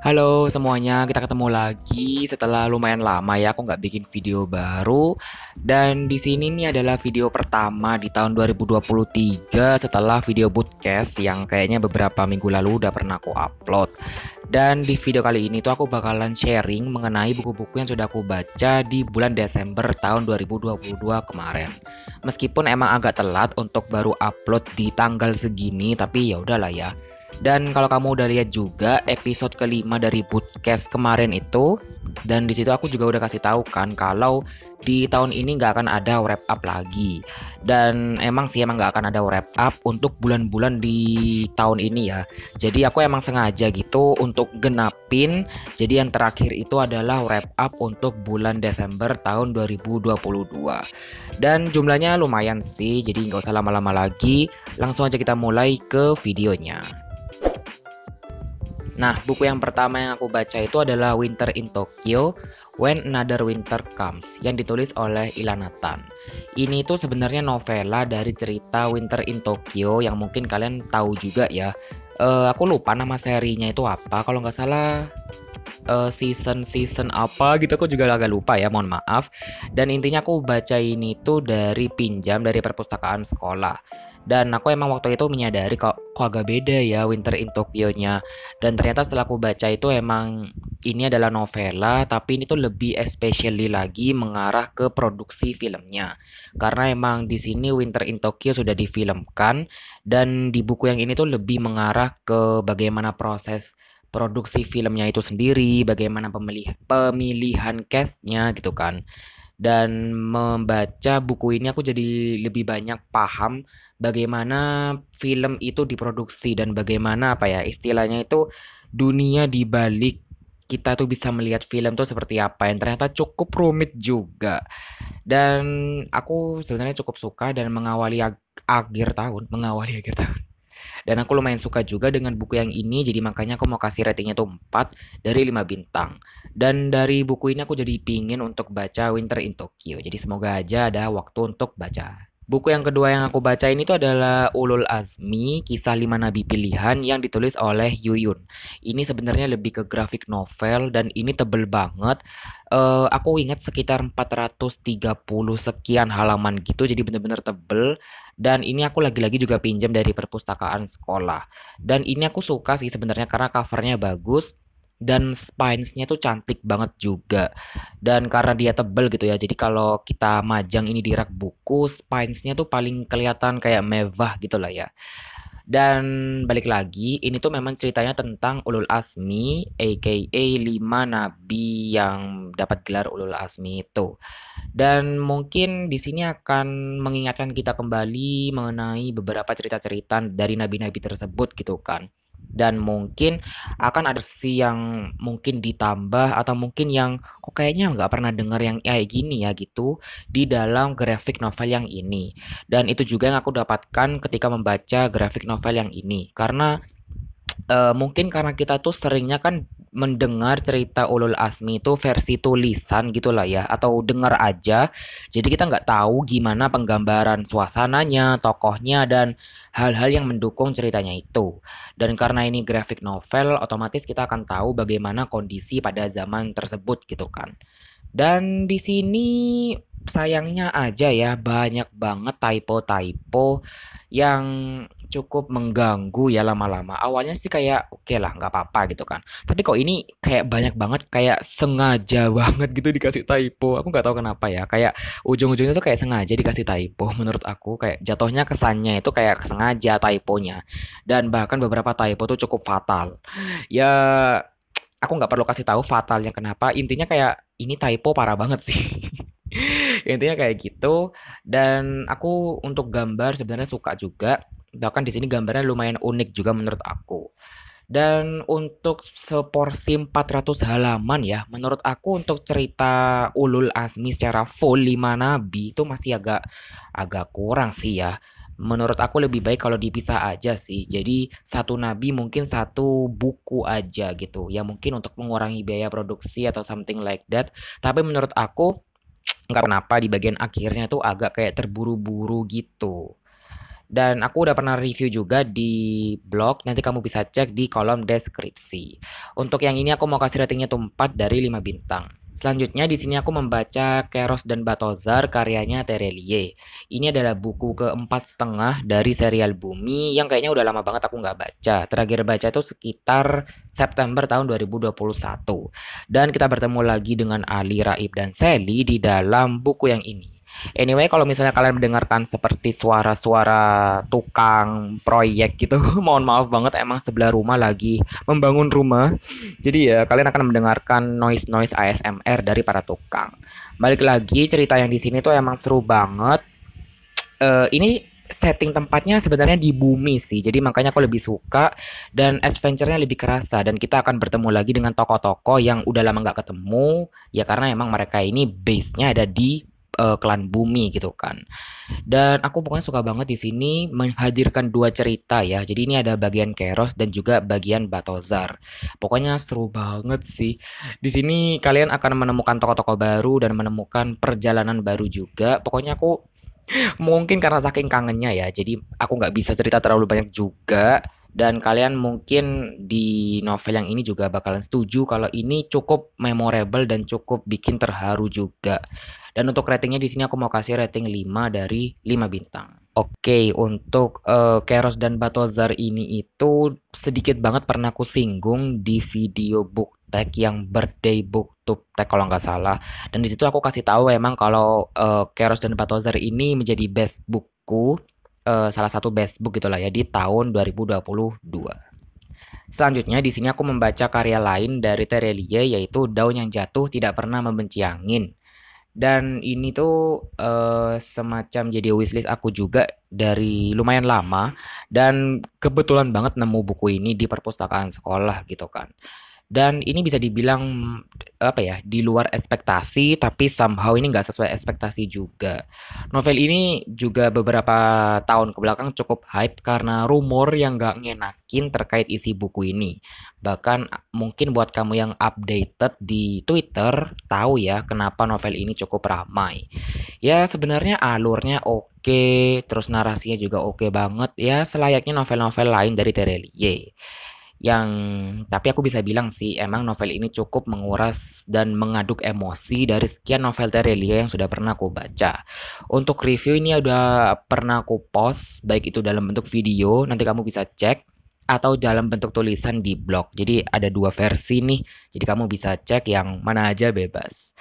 Halo semuanya, kita ketemu lagi setelah lumayan lama ya aku nggak bikin video baru. Dan di sini nih adalah video pertama di tahun 2023 setelah video bootcast yang kayaknya beberapa minggu lalu udah pernah aku upload. Dan di video kali ini tuh aku bakalan sharing mengenai buku-buku yang sudah aku baca di bulan Desember tahun 2022 kemarin. Meskipun emang agak telat untuk baru upload di tanggal segini, tapi ya udahlah ya. Dan kalau kamu udah lihat juga episode kelima dari podcast kemarin itu, dan di situ aku juga udah kasih tahu kan kalau di tahun ini nggak akan ada wrap up lagi. Dan emang nggak akan ada wrap up untuk bulan-bulan di tahun ini ya. Jadi aku emang sengaja gitu untuk genapin. Jadi yang terakhir itu adalah wrap up untuk bulan Desember tahun 2022. Dan jumlahnya lumayan sih, jadi nggak usah lama-lama lagi. Langsung aja kita mulai ke videonya. Nah, buku yang pertama yang aku baca itu adalah Winter in Tokyo, When Another Winter Comes, yang ditulis oleh Ilana Tan. Ini tuh sebenarnya novela dari cerita Winter in Tokyo yang mungkin kalian tahu juga ya. Aku lupa nama serinya itu apa, kalau nggak salah season apa gitu aku juga agak lupa ya, mohon maaf. Dan intinya aku baca ini tuh dari pinjam dari perpustakaan sekolah. Dan aku emang waktu itu menyadari kok agak beda ya Winter in Tokyo-nya. Dan ternyata setelah aku baca itu emang ini adalah novela, tapi ini tuh lebih especially lagi mengarah ke produksi filmnya. Karena emang di sini Winter in Tokyo sudah difilmkan, dan di buku yang ini tuh lebih mengarah ke bagaimana proses produksi filmnya itu sendiri, bagaimana pemilihan castnya gitu kan. Dan membaca buku ini aku jadi lebih banyak paham bagaimana film itu diproduksi dan bagaimana apa ya istilahnya itu dunia di balik kita tuh bisa melihat film tuh seperti apa yang ternyata cukup rumit juga. Dan aku sebenarnya cukup suka dan mengawali akhir tahun. Dan aku lumayan suka juga dengan buku yang ini, jadi makanya aku mau kasih ratingnya tuh 4 dari 5 bintang. Dan dari buku ini aku jadi pingin untuk baca Winter in Tokyo. Jadi semoga aja ada waktu untuk baca. Buku yang kedua yang aku baca ini tuh adalah Ulul Azmi, Kisah 5 Nabi Pilihan yang ditulis oleh Yuyun. Ini sebenarnya lebih ke graphic novel dan ini tebel banget. Aku ingat sekitar 430 sekian halaman gitu, jadi bener-bener tebel. Dan ini aku lagi-lagi juga pinjam dari perpustakaan sekolah. Dan ini aku suka sih sebenarnya karena covernya bagus dan spines-nya tuh cantik banget juga. Dan karena dia tebel gitu ya, jadi kalau kita majang ini di rak buku, spines-nya tuh paling kelihatan kayak mewah gitu lah ya. Dan balik lagi, ini tuh memang ceritanya tentang Ulul Azmi, aka 5 nabi yang dapat gelar Ulul Azmi itu. Dan mungkin di sini akan mengingatkan kita kembali mengenai beberapa cerita-cerita dari nabi-nabi tersebut gitu kan. Dan mungkin akan ada versi yang mungkin ditambah atau mungkin yang kok kayaknya nggak pernah dengar yang kayak gini ya gitu di dalam graphic novel yang ini. Dan itu juga yang aku dapatkan ketika membaca graphic novel yang ini. Karena mungkin karena kita tuh seringnya kan mendengar cerita Ulul Azmi itu versi tulisan gitulah ya atau dengar aja. Jadi kita nggak tahu gimana penggambaran suasananya, tokohnya dan hal-hal yang mendukung ceritanya itu. Dan karena ini graphic novel, otomatis kita akan tahu bagaimana kondisi pada zaman tersebut gitu kan. Dan di sini sayangnya aja ya banyak banget typo-typo yang cukup mengganggu ya lama-lama. Awalnya sih kayak oke lah nggak apa-apa gitu kan. Tapi kok ini kayak banyak banget kayak sengaja banget gitu dikasih typo. Aku nggak tahu kenapa ya. Kayak ujung-ujungnya tuh kayak sengaja dikasih typo menurut aku. Kayak jatuhnya kesannya itu kayak sengaja typonya. Dan bahkan beberapa typo tuh cukup fatal. Ya aku nggak perlu kasih tahu fatalnya kenapa. Intinya kayak ini typo parah banget sih. Intinya kayak gitu. Dan aku untuk gambar sebenarnya suka juga. Bahkan di sini gambarnya lumayan unik juga menurut aku. Dan untuk seporsi 400 halaman ya, menurut aku untuk cerita Ulul Azmi secara full 5 nabi itu masih agak agak kurang sih ya. Menurut aku lebih baik kalau dipisah aja sih. Jadi satu nabi mungkin satu buku aja gitu. Ya mungkin untuk mengurangi biaya produksi atau something like that. Tapi menurut aku nggak kenapa di bagian akhirnya tuh agak kayak terburu-buru gitu. Dan aku udah pernah review juga di blog, nanti kamu bisa cek di kolom deskripsi. Untuk yang ini aku mau kasih ratingnya tuh 4 dari 5 bintang. Selanjutnya di sini aku membaca Keros dan Batozar karyanya Terelie. Ini adalah buku keempat setengah dari serial Bumi yang kayaknya udah lama banget aku nggak baca. Terakhir baca itu sekitar September tahun 2021. Dan kita bertemu lagi dengan Ali, Raib, dan Sally di dalam buku yang ini. Anyway, kalau misalnya kalian mendengarkan seperti suara-suara tukang proyek gitu, mohon maaf banget emang sebelah rumah lagi membangun rumah. Jadi ya kalian akan mendengarkan noise-noise ASMR dari para tukang. Balik lagi cerita yang di sini tuh emang seru banget. Ini setting tempatnya sebenarnya di bumi sih. Jadi makanya aku lebih suka dan adventure-nya lebih kerasa dan kita akan bertemu lagi dengan tokoh-tokoh yang udah lama nggak ketemu ya karena emang mereka ini base-nya ada di klan bumi gitu kan. Dan aku pokoknya suka banget di sini menghadirkan dua cerita ya. Jadi ini ada bagian Keros dan juga bagian Batozar. Pokoknya seru banget sih. Di sini kalian akan menemukan tokoh-tokoh baru dan menemukan perjalanan baru juga. Pokoknya aku mungkin karena saking kangennya ya, jadi aku nggak bisa cerita terlalu banyak juga. Dan kalian mungkin di novel yang ini juga bakalan setuju kalau ini cukup memorable dan cukup bikin terharu juga. Dan untuk ratingnya di sini aku mau kasih rating 5 dari 5 bintang. Oke, untuk Keros dan Batozar ini itu sedikit banget pernah aku singgung di video book tag yang birthday booktube tag kalau nggak salah. Dan di situ aku kasih tahu emang kalau Keros dan Batozar ini menjadi best bookku, salah satu best book gitulah ya di tahun 2022. Selanjutnya di sini aku membaca karya lain dari Terelie yaitu Daun yang Jatuh Tidak Pernah Membenci Angin. Dan ini tuh semacam jadi wishlist aku juga dari lumayan lama dan kebetulan banget nemu buku ini di perpustakaan sekolah gitu kan. Dan ini bisa dibilang apa ya, di luar ekspektasi tapi somehow ini nggak sesuai ekspektasi juga. Novel ini juga beberapa tahun ke belakang cukup hype karena rumor yang nggak ngenakin terkait isi buku ini. Bahkan mungkin buat kamu yang updated di Twitter tahu ya kenapa novel ini cukup ramai. Ya sebenarnya alurnya oke, terus narasinya juga oke banget ya selayaknya novel-novel lain dari Terelie. Yang tapi aku bisa bilang sih emang novel ini cukup menguras dan mengaduk emosi dari sekian novel Terelia yang sudah pernah aku baca. Untuk review ini udah pernah aku post baik itu dalam bentuk video, nanti kamu bisa cek atau dalam bentuk tulisan di blog. Jadi ada dua versi nih. Jadi kamu bisa cek yang mana aja bebas.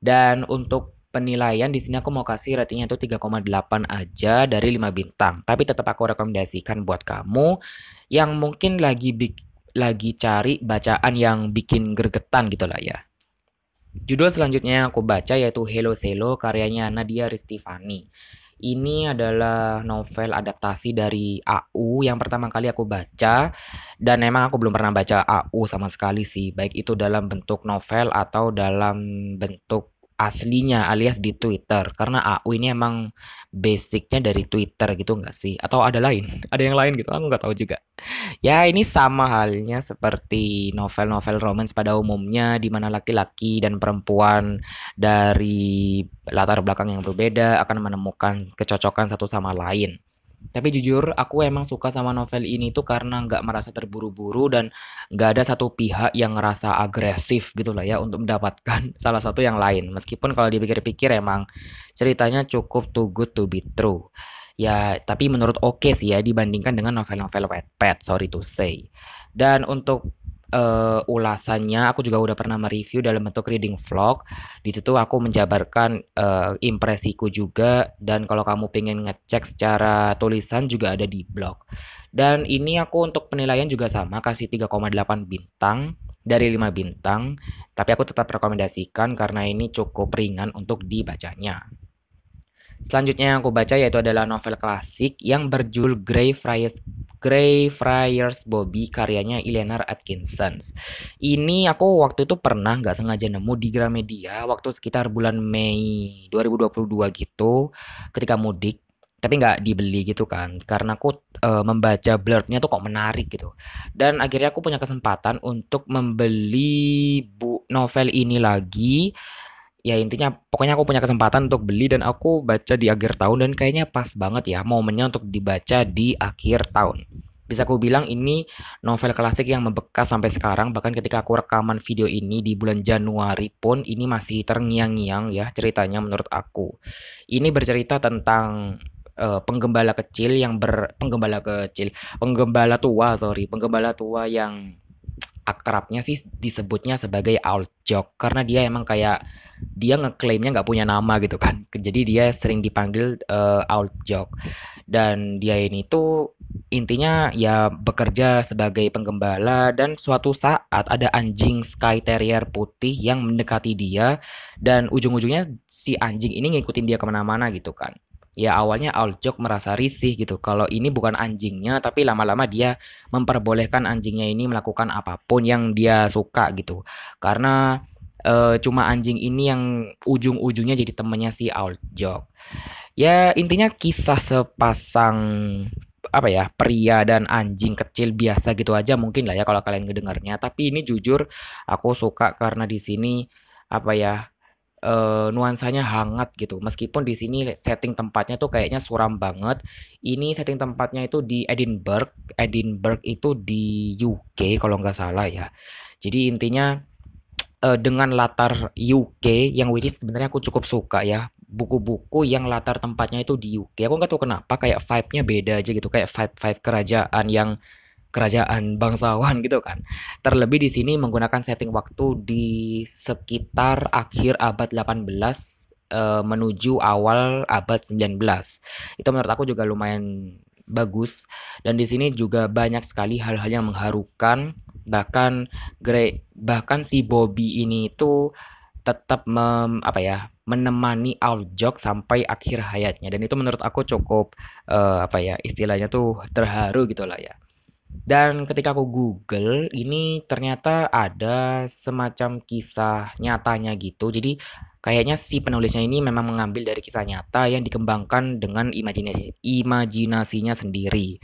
Dan untuk penilaian di sini aku mau kasih ratingnya itu 3,8 aja dari 5 bintang. Tapi tetap aku rekomendasikan buat kamu yang mungkin lagi cari bacaan yang bikin gregetan gitu lah ya. Judul selanjutnya yang aku baca yaitu Hello Selo karyanya Nadia Ristifani. Ini adalah novel adaptasi dari AU yang pertama kali aku baca dan emang aku belum pernah baca AU sama sekali sih, baik itu dalam bentuk novel atau dalam bentuk aslinya alias di Twitter karena AU ini emang basicnya dari Twitter gitu nggak sih? Atau ada lain? Ada yang lain gitu? Aku nggak tahu juga. Ya, ini sama halnya seperti novel-novel romance pada umumnya, di mana laki-laki dan perempuan dari latar belakang yang berbeda akan menemukan kecocokan satu sama lain. Tapi jujur, aku emang suka sama novel ini tuh karena nggak merasa terburu-buru dan nggak ada satu pihak yang ngerasa agresif gitu lah ya untuk mendapatkan salah satu yang lain. Meskipun kalau dipikir-pikir emang ceritanya cukup too good to be true. Ya, tapi menurut oke sih ya dibandingkan dengan novel-novel Wattpad, sorry to say. Dan untuk ulasannya aku juga udah pernah mereview dalam bentuk reading vlog. Di situ aku menjabarkan impresiku juga dan kalau kamu pengen ngecek secara tulisan juga ada di blog. Dan ini aku untuk penilaian juga sama kasih 3,8 bintang dari 5 bintang, tapi aku tetap rekomendasikan karena ini cukup ringan untuk dibacanya. Selanjutnya yang aku baca yaitu adalah novel klasik yang berjudul Greyfriars Bobby karyanya Eleanor Atkinson. Ini aku waktu itu pernah nggak sengaja nemu di Gramedia waktu sekitar bulan Mei 2022 gitu ketika mudik. Tapi nggak dibeli gitu kan karena aku membaca blurbnya tuh kok menarik gitu dan akhirnya aku punya kesempatan untuk membeli novel ini lagi ya intinya pokoknya aku punya kesempatan untuk beli dan aku baca di akhir tahun dan kayaknya pas banget ya momennya untuk dibaca di akhir tahun. Bisa aku bilang ini novel klasik yang membekas sampai sekarang, bahkan ketika aku rekaman video ini di bulan Januari pun ini masih terngiang-ngiang ya ceritanya menurut aku. Ini bercerita tentang penggembala kecil yang penggembala tua, sorry, penggembala tua yang akrabnya sih disebutnya sebagai Altjok karena dia emang kayak dia ngeklaimnya nggak punya nama gitu kan. Jadi dia sering dipanggil Altjok dan dia ini tuh intinya ya bekerja sebagai penggembala dan suatu saat ada anjing Sky Terrier putih yang mendekati dia dan ujung-ujungnya si anjing ini ngikutin dia kemana-mana gitu kan. Ya awalnya Aljok merasa risih gitu kalau ini bukan anjingnya tapi lama-lama dia memperbolehkan anjingnya ini melakukan apapun yang dia suka gitu. Karena cuma anjing ini yang ujung-ujungnya jadi temennya si Aljok. Ya intinya kisah sepasang apa ya pria dan anjing kecil biasa gitu aja mungkin lah ya kalau kalian ngedengarnya. Tapi ini jujur aku suka karena di sini apa ya nuansanya hangat gitu. Meskipun di sini setting tempatnya tuh kayaknya suram banget. Ini setting tempatnya itu di Edinburgh. Edinburgh itu di UK kalau nggak salah ya. Jadi intinya dengan latar UK yang which is sebenarnya aku cukup suka ya. Buku-buku yang latar tempatnya itu di UK. Aku nggak tahu kenapa kayak vibe-nya beda aja gitu. Kayak vibe-vibe kerajaan yang kerajaan bangsawan gitu kan. Terlebih di sini menggunakan setting waktu di sekitar akhir abad 18 menuju awal abad 19. Itu menurut aku juga lumayan bagus dan di sini juga banyak sekali hal-hal yang mengharukan bahkan si Bobby ini itu tetap apa ya menemani Aljok sampai akhir hayatnya dan itu menurut aku cukup apa ya istilahnya tuh terharu gitu lah ya. Dan ketika aku Google, ini ternyata ada semacam kisah nyatanya gitu. Jadi kayaknya si penulisnya ini memang mengambil dari kisah nyata yang dikembangkan dengan imajinasinya sendiri.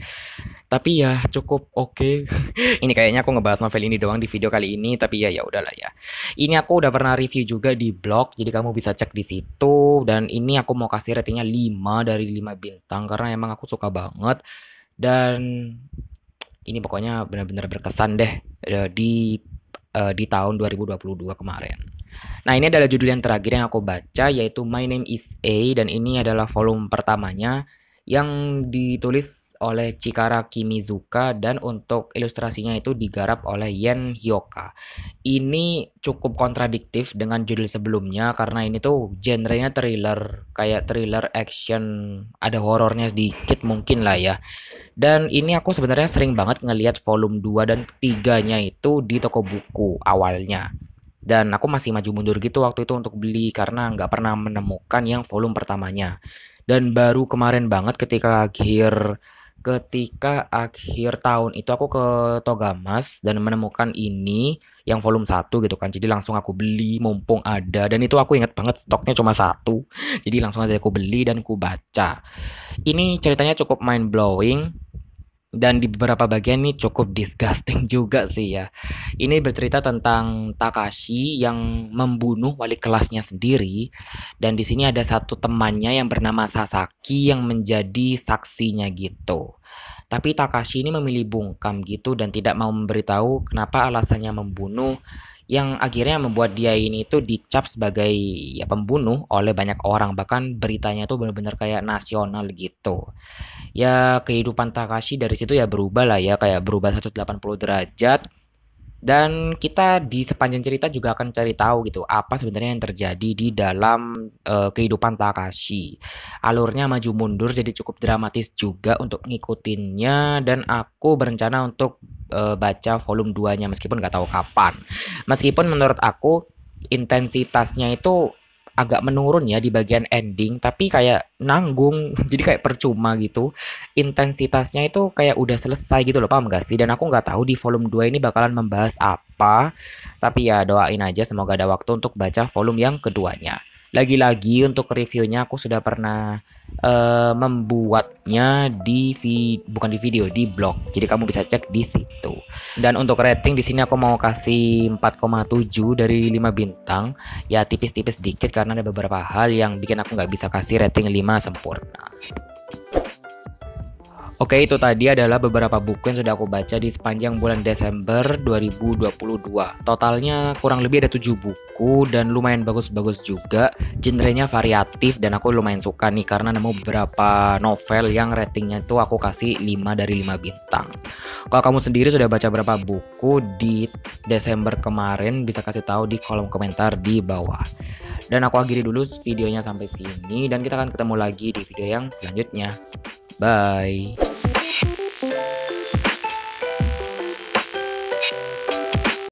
Tapi ya cukup oke. Ini kayaknya aku ngebahas novel ini doang di video kali ini, tapi ya ya udahlah ya. Ini aku udah pernah review juga di blog, jadi kamu bisa cek di situ dan ini aku mau kasih ratingnya 5 dari 5 bintang karena emang aku suka banget dan ini pokoknya benar-benar berkesan deh di tahun 2022 kemarin. Nah, ini adalah judul yang terakhir yang aku baca yaitu My Name is A dan ini adalah volume pertamanya yang ditulis oleh Chikara Kimizuka dan untuk ilustrasinya itu digarap oleh Yen Hyoka. Ini cukup kontradiktif dengan judul sebelumnya karena ini tuh genrenya thriller, kayak thriller action, ada horornya sedikit mungkin lah ya. Dan ini aku sebenarnya sering banget ngelihat volume 2 dan 3-nya itu di toko buku awalnya. Dan aku masih maju mundur gitu waktu itu untuk beli karena nggak pernah menemukan yang volume pertamanya. Dan baru kemarin banget ketika akhir tahun itu aku ke Togamas dan menemukan ini yang volume 1 gitu kan. Jadi langsung aku beli mumpung ada dan itu aku ingat banget stoknya cuma satu. Jadi langsung aja aku beli dan aku baca. Ini ceritanya cukup mind blowing dan di beberapa bagian ini cukup disgusting juga sih ya. Ini bercerita tentang Takashi yang membunuh wali kelasnya sendiri dan di sini ada satu temannya yang bernama Sasaki yang menjadi saksinya gitu. Tapi Takashi ini memilih bungkam gitu dan tidak mau memberitahu kenapa alasannya membunuh yang akhirnya membuat dia ini tuh dicap sebagai ya pembunuh oleh banyak orang bahkan beritanya tuh benar-benar kayak nasional gitu. Ya kehidupan Takashi dari situ ya berubah lah ya kayak berubah 180 derajat dan kita di sepanjang cerita juga akan cari tahu gitu apa sebenarnya yang terjadi di dalam kehidupan Takashi. Alurnya maju mundur jadi cukup dramatis juga untuk ngikutinnya dan aku berencana untuk baca volume 2-nya meskipun nggak tahu kapan. Meskipun menurut aku intensitasnya itu agak menurun ya di bagian ending tapi kayak nanggung jadi kayak percuma gitu intensitasnya itu kayak udah selesai gitu loh paham gak sih dan aku nggak tahu di volume 2 ini bakalan membahas apa tapi ya doain aja semoga ada waktu untuk baca volume yang keduanya lagi-lagi untuk reviewnya aku sudah pernah membuatnya bukan di video, di blog. Jadi kamu bisa cek di situ. Dan untuk rating di sini aku mau kasih 4,7 dari 5 bintang. Ya tipis-tipis dikit karena ada beberapa hal yang bikin aku nggak bisa kasih rating 5 sempurna. Oke, itu tadi adalah beberapa buku yang sudah aku baca di sepanjang bulan Desember 2022. Totalnya kurang lebih ada 7 buku dan lumayan bagus-bagus juga. Genrenya variatif dan aku lumayan suka nih karena nemu beberapa novel yang ratingnya itu aku kasih 5 dari 5 bintang. Kalau kamu sendiri sudah baca berapa buku di Desember kemarin, bisa kasih tahu di kolom komentar di bawah. Dan aku akhiri dulu videonya sampai sini dan kita akan ketemu lagi di video yang selanjutnya. Bye.